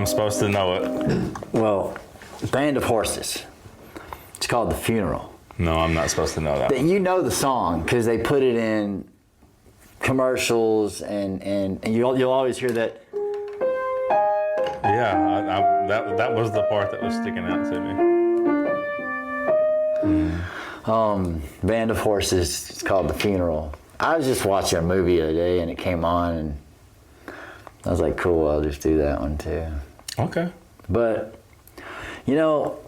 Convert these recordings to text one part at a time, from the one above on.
I'm supposed to know it. Well, Band of Horses. It's called The Funeral. No, I'm not supposed to know that. You know the song because they put it in commercials, and you'll always hear that. Yeah, that was the part that was sticking out to me. Band of Horses. It's called The Funeral. I was just watching a movie the other day, and it came on, and I was like, cool, I'll just do that one too. Okay. But, you know,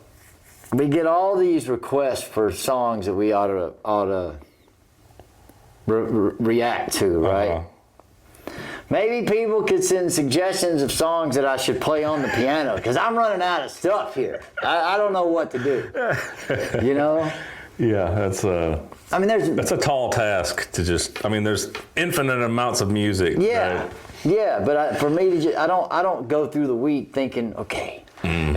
we get all these requests for songs that we ought to react to, right? Uh-huh. Maybe people could send suggestions of songs that I should play on the piano, because I'm running out of stuff here. I don't know what to do, you know? Yeah, that's a tall task to just. I mean, there's infinite amounts of music. Yeah, yeah. But for me to just, I don't go through the week thinking, okay,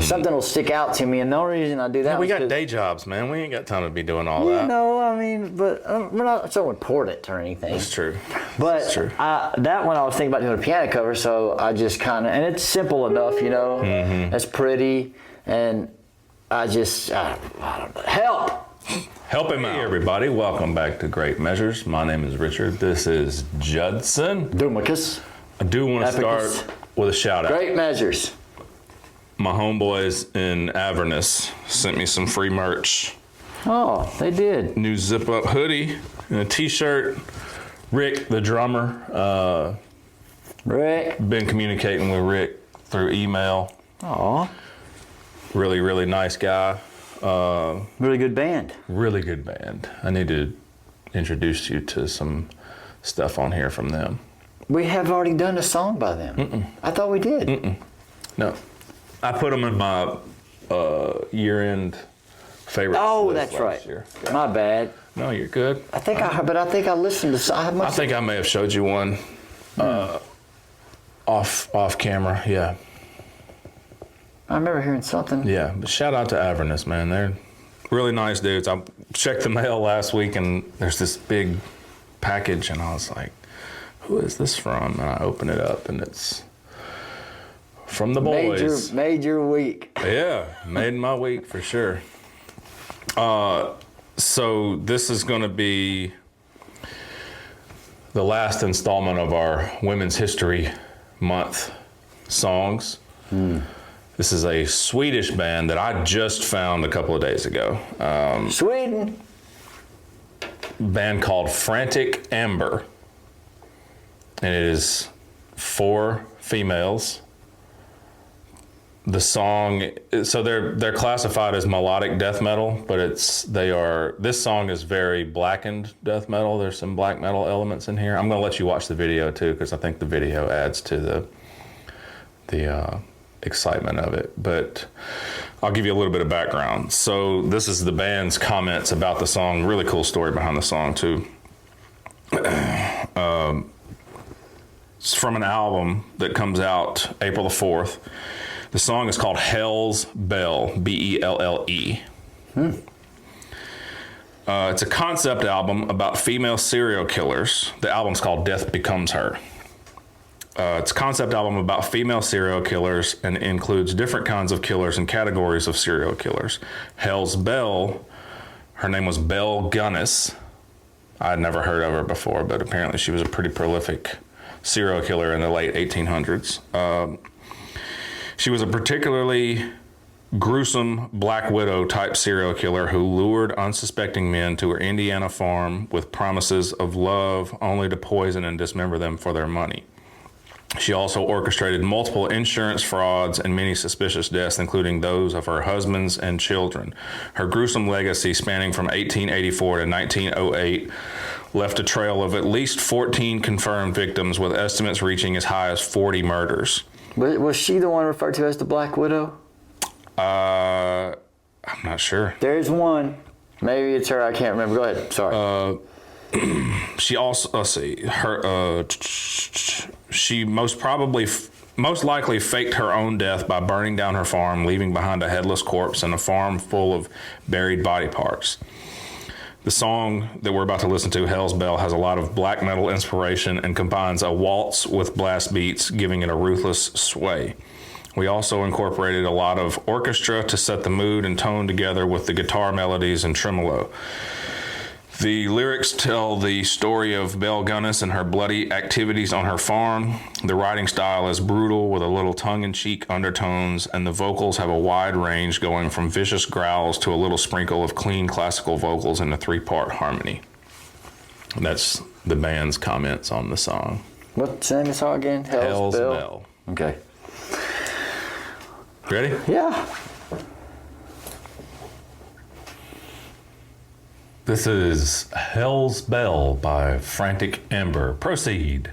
something will stick out to me, and the only reason I do that. Yeah, we got day jobs, man. We ain't got time to be doing all that. No, I mean, but we're not so important or anything. That's true. But That's true. That one I was thinking about doing a piano cover, so I just kind of, and it's simple enough, you know. It's pretty, and I don't know. Help. Help him out. Hey everybody, welcome back to Great Measures. My name is Richard. This is Judson. Dumicus. I do want to start with a shout out. Great Measures. My homeboys in Avernus sent me some free merch. Oh, they did. New zip up hoodie and a t-shirt. Rick, the drummer, Rick. been communicating with Rick through email. Aw. Really, really nice guy. Really good band. Really good band. I need to introduce you to some stuff on here from them. We have already done a song by them. I thought we did. No. I put them in my year-end favorite. Oh, list that's last right. Year. My bad. No, you're good. I think I listened to. I think I may have showed you one off camera. Yeah. I remember hearing something. Yeah, but shout out to Avernus, man. They're really nice dudes. I checked the mail last week, and there's this big package, and I was like, who is this from? And I open it up, and it's from the boys. Major week. Yeah, made my week for sure. So this is going to be the last installment of our Women's History Month songs. This is a Swedish band that I just found a couple of days ago. Sweden. Band called Frantic Amber. And it is 4 females. The song, so they're classified as melodic death metal, but this song is very blackened death metal. There's some black metal elements in here. I'm gonna let you watch the video too, because I think the video adds to the excitement of it, but I'll give you a little bit of background. So this is the band's comments about the song. Really cool story behind the song too. It's from an album that comes out April the 4th. The song is called Hell's Belle, B-E-L-L-E. It's a concept album about female serial killers. The album's called Death Becomes Her. It's a concept album about female serial killers and includes different kinds of killers and categories of serial killers. Hell's Belle, her name was Belle Gunnis. I had never heard of her before, but apparently she was a pretty prolific serial killer in the late 1800s. She was a particularly gruesome Black Widow type serial killer who lured unsuspecting men to her Indiana farm with promises of love only to poison and dismember them for their money. She also orchestrated multiple insurance frauds and many suspicious deaths, including those of her husbands and children. Her gruesome legacy, spanning from 1884 to 1908, left a trail of at least 14 confirmed victims, with estimates reaching as high as 40 murders. Was she the one referred to as the Black Widow? I'm not sure. There's one. Maybe it's her. I can't remember. Go ahead. Sorry. She also, let's see, she most likely faked her own death by burning down her farm, leaving behind a headless corpse and a farm full of buried body parts. The song that we're about to listen to, Hell's Belle, has a lot of black metal inspiration and combines a waltz with blast beats, giving it a ruthless sway. We also incorporated a lot of orchestra to set the mood and tone together with the guitar melodies and tremolo. The lyrics tell the story of Belle Gunnis and her bloody activities on her farm. The writing style is brutal with a little tongue-in-cheek undertones, and the vocals have a wide range going from vicious growls to a little sprinkle of clean classical vocals in a 3-part harmony. And that's the band's comments on the song. What's the name of the song again? Hell's Bell. Okay. Ready? Yeah. This is Hell's Bell by Frantic Ember. Proceed.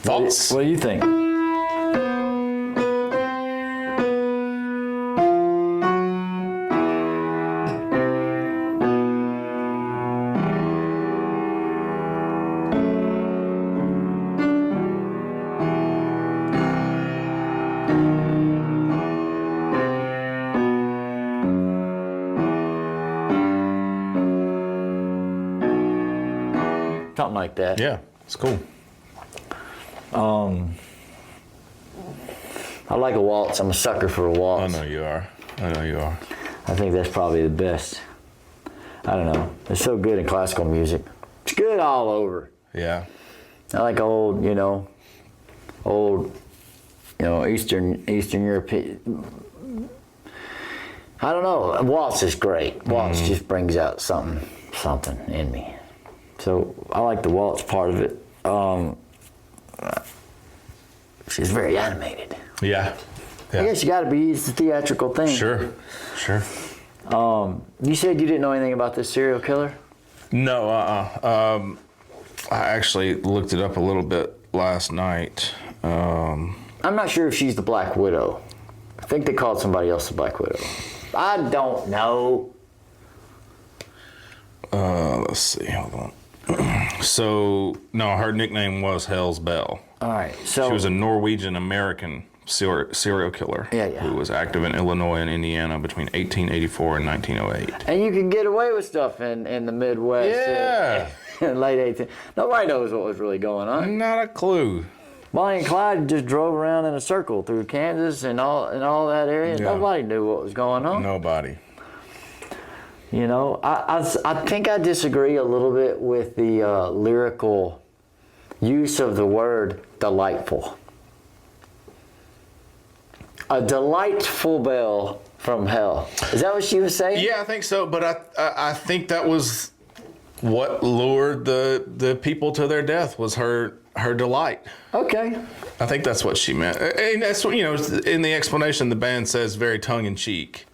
Thoughts? What do you think? Something like that. Yeah, it's cool. I like a waltz. I'm a sucker for a waltz. I know you are. I think that's probably the best. I don't know. It's so good in classical music. It's good all over. Yeah. I like old Eastern European. I don't know. Waltz is great. Waltz just brings out something in me. So I like the waltz part of it. She's very animated. Yeah. I guess you got to be. It's a theatrical thing. Sure. You said you didn't know anything about this serial killer? No, I actually looked it up a little bit last night. I'm not sure if she's the Black Widow. I think they called somebody else the Black Widow. I don't know. Let's see, hold on. So, no, her nickname was Hell's Belle. All right, so She was a Norwegian-American serial killer who was active in Illinois and Indiana between 1884 and 1908. and you can get away with stuff in the Midwest. Yeah. In late 18. Nobody knows what was really going on. Not a clue. Bonnie and Clyde just drove around in a circle through Kansas and all that area. Yeah. Nobody knew what was going on. Nobody. You know, I think I disagree a little bit with the lyrical use of the word delightful. A delightful belle from hell. Is that what she was saying? Yeah, I think so, but I think that was what lured the people to their death was her delight. Okay. I think that's what she meant. And that's what, in the explanation, the band says very tongue-in-cheek.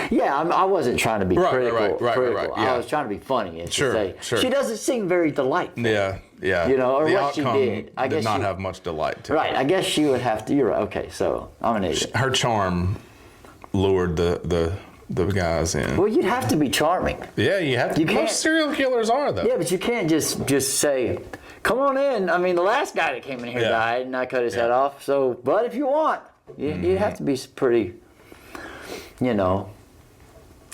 Yeah, I wasn't trying to be critical. Right, yeah. I was trying to be funny and Sure. she doesn't seem very delightful. Yeah. Or the what she outcome did. I guess did not have much delight to it. Right, I guess she would have to. You're right. Okay, so I'm an idiot. Her charm lured the guys in. Well, you'd have to be charming. Yeah, you have to. You can't- Most serial killers are, though. Yeah, but you can't just say, "Come on in." I mean, the last guy that came in here died, and I cut his head off. So, but if you want, you have to be pretty,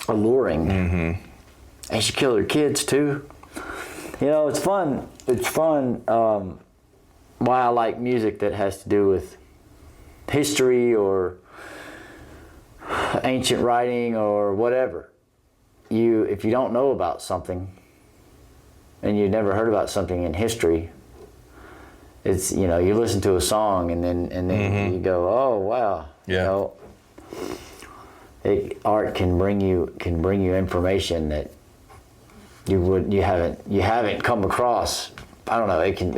alluring. Mm-hmm. And she killed her kids too. It's fun. It's fun. Why I like music that has to do with history or ancient writing or whatever. If you don't know about something and you've never heard about something in history, it's you listen to a song and then you go, oh wow, art can bring you information that you haven't come across. I don't know. It can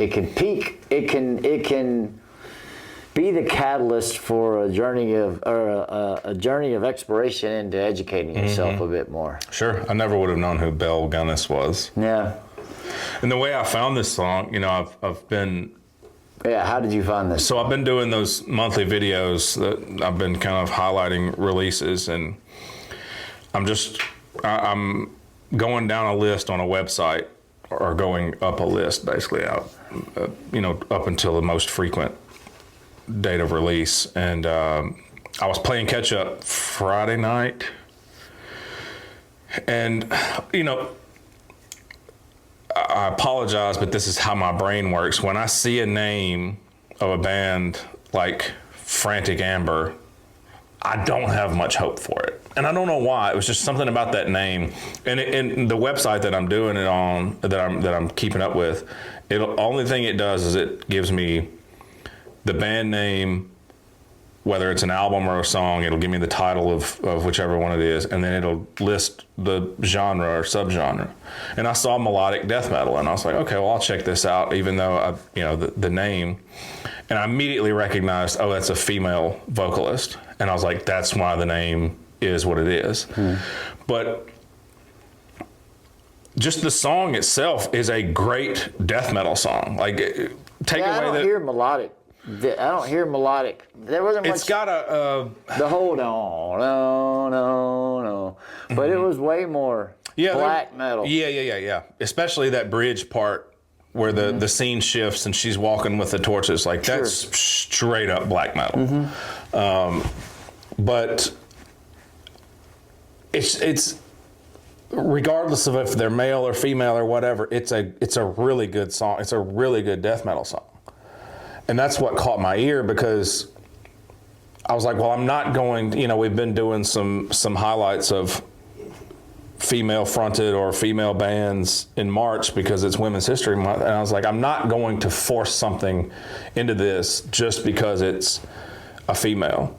be the catalyst for a journey of a journey of exploration into educating yourself a bit more. Sure. I never would have known who Belle was. Yeah. And the way I found this song, you know, I've been... Yeah, how did you find this? So I've been doing those monthly videos that I've been kind of highlighting releases, and I'm going down a list on a website, or going up a list basically out, you know, up until the most frequent date of release. And I was playing catch up Friday night, and, you know, I apologize, but this is how my brain works. When I see a name of a band like Frantic Amber, I don't have much hope for it. And I don't know why. It was just something about that name. And the website that I'm doing it on, that I'm keeping up with, only thing it does is it gives me the band name, whether it's an album or a song. It'll give me the title of whichever one it is, and then it'll list the genre or subgenre. And I saw melodic death metal, and I was like, okay, well, I'll check this out, even though the name. And I immediately recognized, oh, that's a female vocalist. And I was like, that's why the name is what it is. But just the song itself is a great death metal song. Like, take away I don't hear melodic. I don't hear melodic. There wasn't much. It's got the hold on, no, but it was way more black metal. Yeah. Especially that bridge part where the scene shifts and she's walking with the torches. Like, that's straight up black metal. But it's regardless of if they're male or female or whatever, it's a really good song. It's a really good death metal song. And that's what caught my ear, because I was like, well, I'm not going, you know, we've been doing some highlights of female fronted or female bands in March because it's Women's History Month. And I was like, I'm not going to force something into this just because it's a female.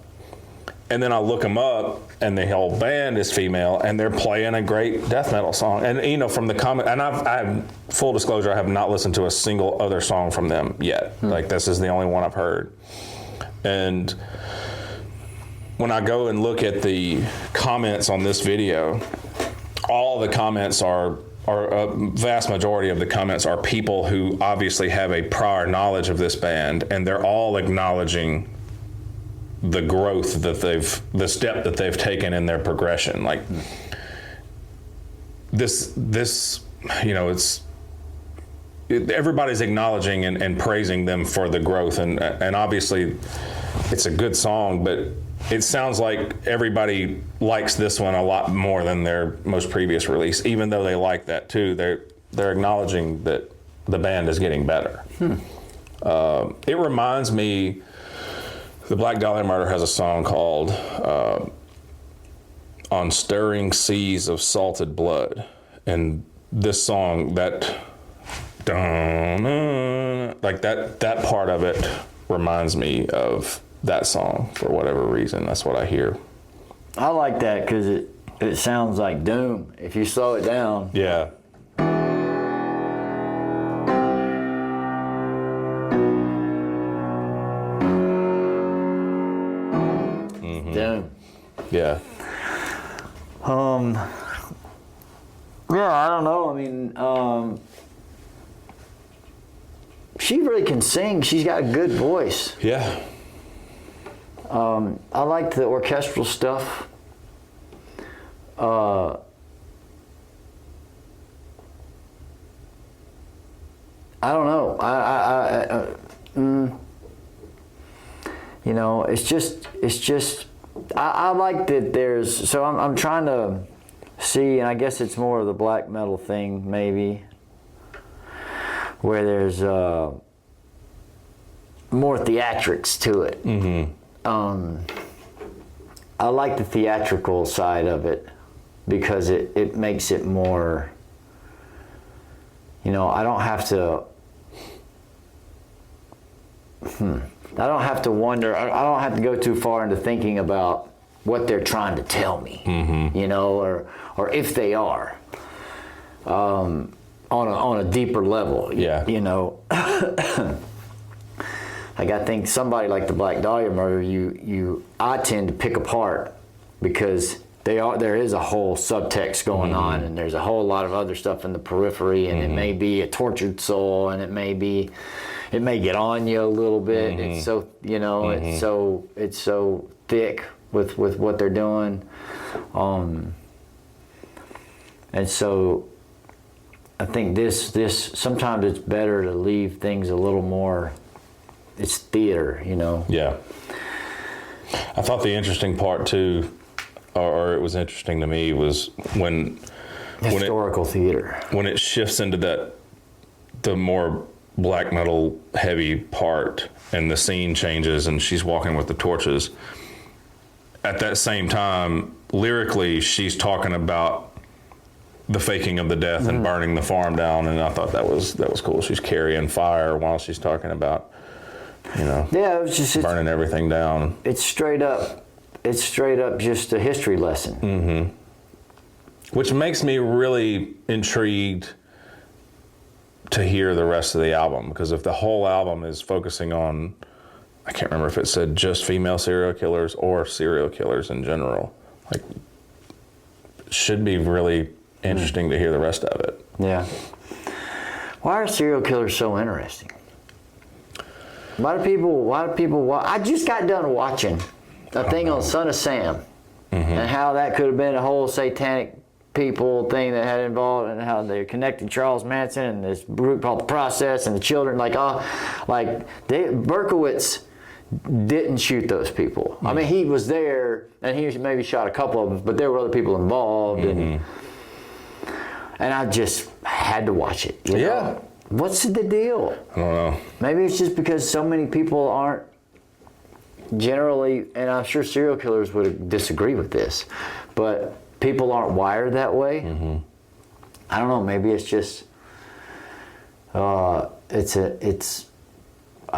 And then I look them up, and the whole band is female, and they're playing a great death metal song. And, you know, from the comment, and I have full disclosure, I have not listened to a single other song from them yet. Like, this is the only one I've heard. And when I go and look at the comments on this video, all the comments are a vast majority of the comments are people who obviously have a prior knowledge of this band, and they're all acknowledging the growth that the step that they've taken in their progression. Like, this, you know, everybody's acknowledging and praising them for the growth, and obviously it's a good song, but it sounds like everybody likes this one a lot more than their most previous release, even though they like that too. They're acknowledging that the band is getting better. It reminds me, the Black Dahlia Murder has a song called On Stirring Seas of Salted Blood. And this song, that part of it reminds me of that song for whatever reason. That's what I hear. I like that because it sounds like doom if you slow it down. Yeah. Doom. Yeah. Yeah, I don't know. I mean, she really can sing. She's got a good voice. Yeah. I like the orchestral stuff. I don't know. You know, it's just. I like that there's. So I'm trying to see, and I guess it's more of the black metal thing, maybe, where there's more theatrics to it. I like the theatrical side of it because it makes it more. You know, I don't have to. I don't have to wonder. I don't have to go too far into thinking about what they're trying to tell me. You know, or if they are on a deeper level. Yeah. You know. Like I think somebody like the Black Dahlia murder, I tend to pick apart because there is a whole subtext going on, and there's a whole lot of other stuff in the periphery, and it may be a tortured soul, and it may get on you a little bit. It's so it's so thick with what they're doing, and so I think this sometimes it's better to leave things a little more. It's theater, Yeah. I thought the interesting part too, or it was interesting to me, was when historical theater. When it shifts into the more black metal heavy part, and the scene changes, and she's walking with the torches. At that same time, lyrically, she's talking about the faking of the death and burning the farm down, and I thought that was cool. She's carrying fire while she's talking about, it was just burning everything down. It's straight up just a history lesson. Which makes me really intrigued to hear the rest of the album, because if the whole album is focusing on, I can't remember if it said just female serial killers or serial killers in general, like, it should be really interesting to hear the rest of it. Yeah. Why are serial killers so interesting? Why do people I just got done watching a thing on Son of Sam, and how that could have been a whole satanic people thing that had involved, and how they connected Charles Manson and this group called The Process and the children, Berkowitz didn't shoot those people. I mean, he was there and he maybe shot a couple of them, but there were other people involved, and I just had to watch it. You know? What's the deal? I don't know. Maybe it's just because so many people aren't generally, and I'm sure serial killers would disagree with this, but people aren't wired that way. I don't know. Maybe it's just I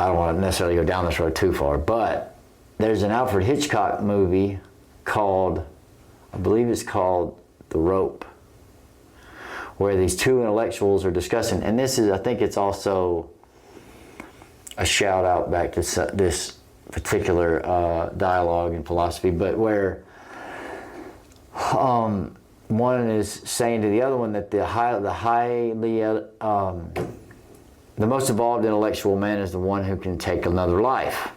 don't want to necessarily go down this road too far, but there's an Alfred Hitchcock movie called, I believe it's called The Rope, where these two intellectuals are discussing, and I think it's also a shout out back to this particular dialogue and philosophy, but where one is saying to the other one that the most evolved intellectual man is the one who can take another life,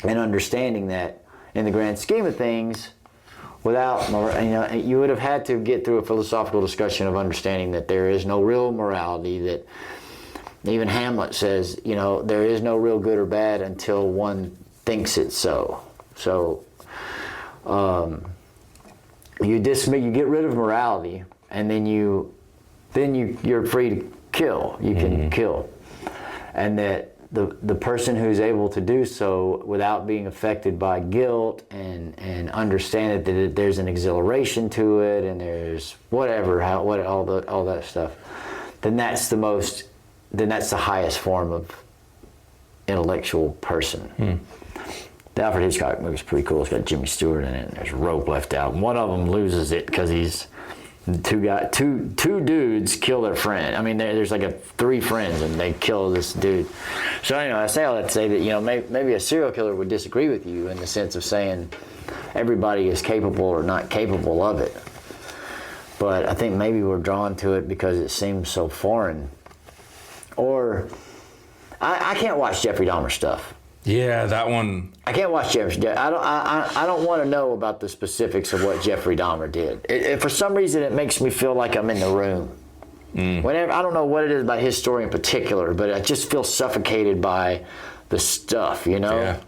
and understanding that in the grand scheme of things, you would have had to get through a philosophical discussion of understanding that there is no real morality, that even Hamlet says, there is no real good or bad until one thinks it's so. So you get rid of morality, and then you're free to kill. You can kill, and that the person who's able to do so without being affected by guilt and understand that there's an exhilaration to it, and there's all that stuff, then that's the highest form of intellectual person. The Alfred Hitchcock movie's pretty cool. It's got Jimmy Stewart in it, and there's a rope left out. One of them loses it because two dudes kill their friend. I mean, there's like three friends, and they kill this dude. So anyway, I say all that to say that maybe a serial killer would disagree with you in the sense of saying everybody is capable or not capable of it. But I think maybe we're drawn to it because it seems so foreign. Or I can't watch Jeffrey Dahmer stuff. Yeah, that one. I can't watch Jeffrey. I don't want to know about the specifics of what Jeffrey Dahmer did. For some reason, it makes me feel like I'm in the room. Whenever, I don't know what it is about his story in particular, but I just feel suffocated by the stuff. Yeah.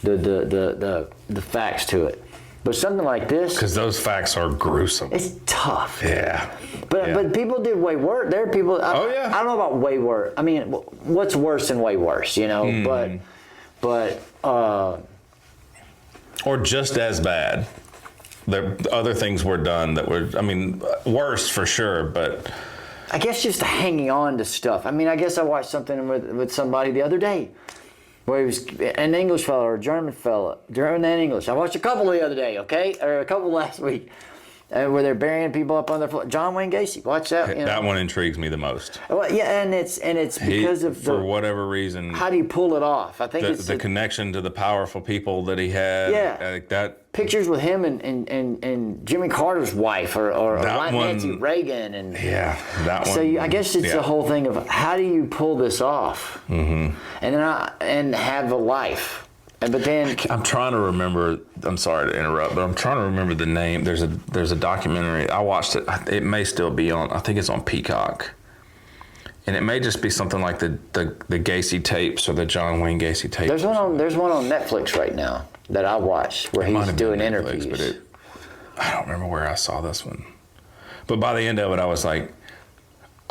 The facts to it. But something like this, because those facts are gruesome. It's tough. Yeah. But people did way worse. There are people. I don't know about way worse. I mean, what's worse than way worse? But or just as bad. The other things were done that were, worse for sure, but I guess just hanging on to stuff. I mean, I guess I watched something with somebody the other day where he was an English fellow or a German fellow, German and English. I watched a couple the other day, or a couple last week. where they're burying people up on their floor. John Wayne Gacy, watch that. You know? That one intrigues me the most. Well, yeah, and it's because of for whatever reason. How do you pull it off? I think it's the connection to the powerful people that he had. Yeah, like that. Pictures with him and Jimmy Carter's wife, or Nancy Reagan, and that one. So I guess it's the whole thing of how do you pull this off, and then have a life. But then I'm trying to remember. I'm sorry to interrupt, but I'm trying to remember the name. There's a documentary. I watched it. It may still be on. I think it's on Peacock, and it may just be something like the Gacy tapes or the John Wayne Gacy tapes. There's one on Netflix right now that I watched where he's doing interviews. But I don't remember where I saw this one. But by the end of it, I was like,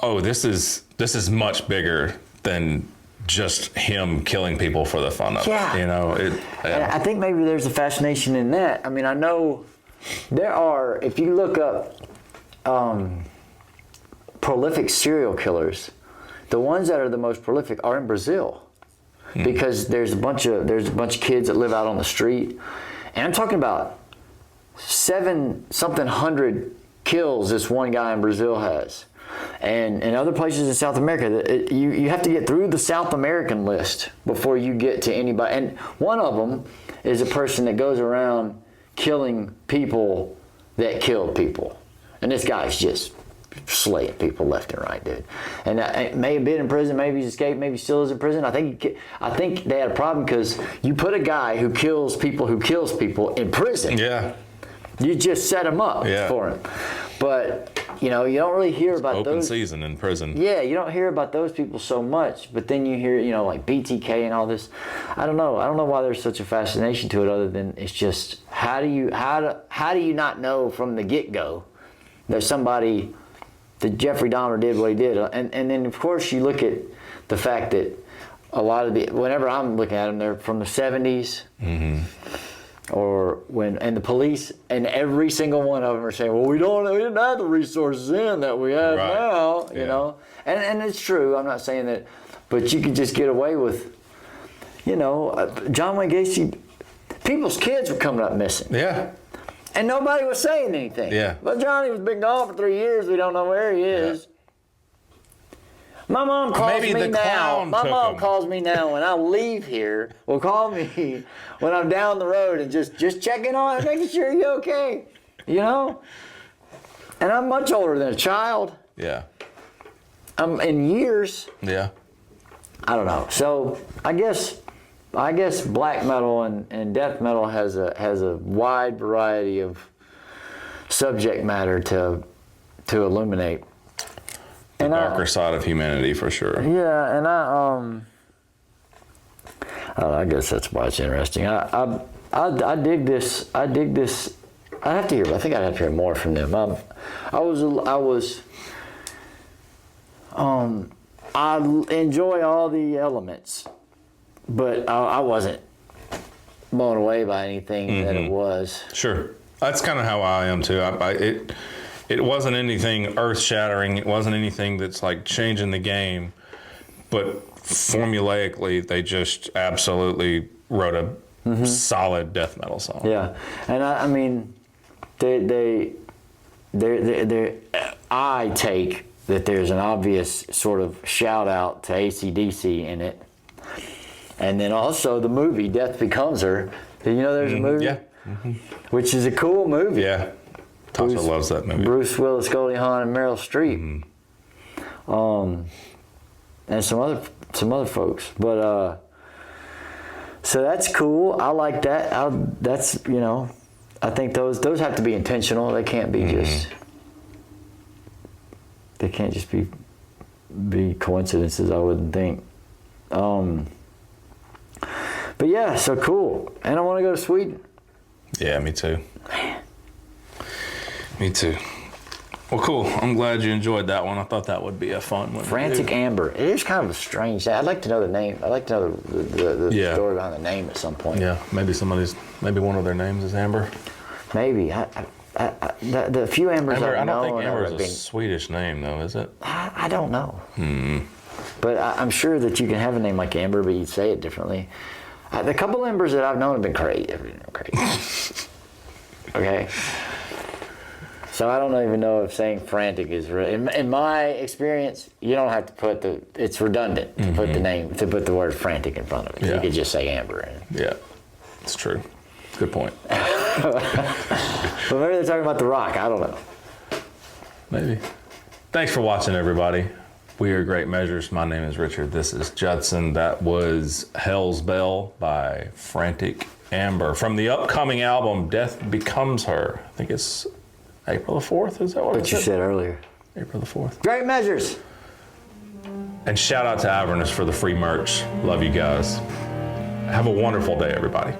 "Oh, this is much bigger than." Just him killing people for the fun of it, you know. And I think maybe there's a fascination in that. I mean, I know there are. If you look up prolific serial killers, the ones that are the most prolific are in Brazil, because there's a bunch of kids that live out on the street, and I'm talking about 7-something hundred kills this one guy in Brazil has. And in other places in South America, you have to get through the South American list before you get to anybody. And one of them is a person that goes around killing people that killed people. And this guy's just slaying people left and right, dude. And it may have been in prison, maybe he's escaped, maybe he still is in prison. I think they had a problem because you put a guy who kills people in prison. Yeah. You just set him up for him. But you know, you don't really hear about open those. Season in prison. Yeah, you don't hear about those people so much, but then you hear, you know, like BTK and all this. I don't know why there's such a fascination to it, other than it's just how do you not know from the get-go that somebody, that Jeffrey Dahmer did what he did, and then of course you look at the fact that a lot of whenever I'm looking at them, they're from the 70s. And the police, and every single one of them are saying, well, we didn't have the resources then that we have now, you know. And it's true, I'm not saying that, but you could just get away with, you know, John Wayne Gacy, people's kids were coming up missing. Yeah. And nobody was saying anything. Yeah. But Johnny was been gone for 3 years, we don't know where he is. My mom calls me now. My mom calls me now when I leave here. Will call me when I'm down the road and just checking on, making sure you're okay. You know? And I'm much older than a child. Yeah. I'm in years. Yeah. I don't know. So I guess black metal and death metal has a wide variety of subject matter to illuminate. The darker side of humanity, for sure. Yeah, and I guess that's why it's interesting. I dig this. I have to hear. I think I'd have to hear more from them. I enjoy all the elements, but I wasn't blown away by anything that it was. Sure, that's kind of how I am too. It wasn't anything earth-shattering. It wasn't anything that's like changing the game. But formulaically, they just absolutely wrote a solid death metal song. Yeah, and I mean, I take that there's an obvious sort of shout out to AC/DC in it, and then also the movie Death Becomes Her. Did you know there's a movie? Yeah. Which is a cool movie. Yeah. Tasha loves that movie. Bruce Willis, Goldie Hawn, and Meryl Streep, and some other folks. But so that's cool. I like that. That's, you know, I think those have to be intentional. They can't be just. They can't just be coincidences. I wouldn't think. But yeah, so cool. And I want to go to Sweden. Yeah, me too. Me too. Well, cool. I'm glad you enjoyed that one. I thought that would be a fun one. Frantic Amber. It is kind of a strange name. I'd like to know the name. I'd like to know the story behind the name at some point. Yeah, maybe one of their names is Amber. Maybe. The few Ambers Amber, I know. I don't think Amber is a Swedish name, though, is it? I don't know. But I'm sure that you can have a name like Amber, but you'd say it differently. The couple Ambers that I've known have been crazy. Okay. So I don't even know if saying frantic is in my experience. You don't have to put it's redundant to put the word frantic in front of it. Yeah. You could just say amber. Yeah, it's true. Good point. But maybe they're talking about the rock. I don't know. Maybe. Thanks for watching, everybody. We are Great Measures. My name is Richard. This is Judson. That was Hell's Bell by Frantic Amber from the upcoming album Death Becomes Her. I think it's April the 4th. Is that what you said earlier? April the 4th. Great Measures. And shout out to Avernus for the free merch. Love you guys. Have a wonderful day, everybody.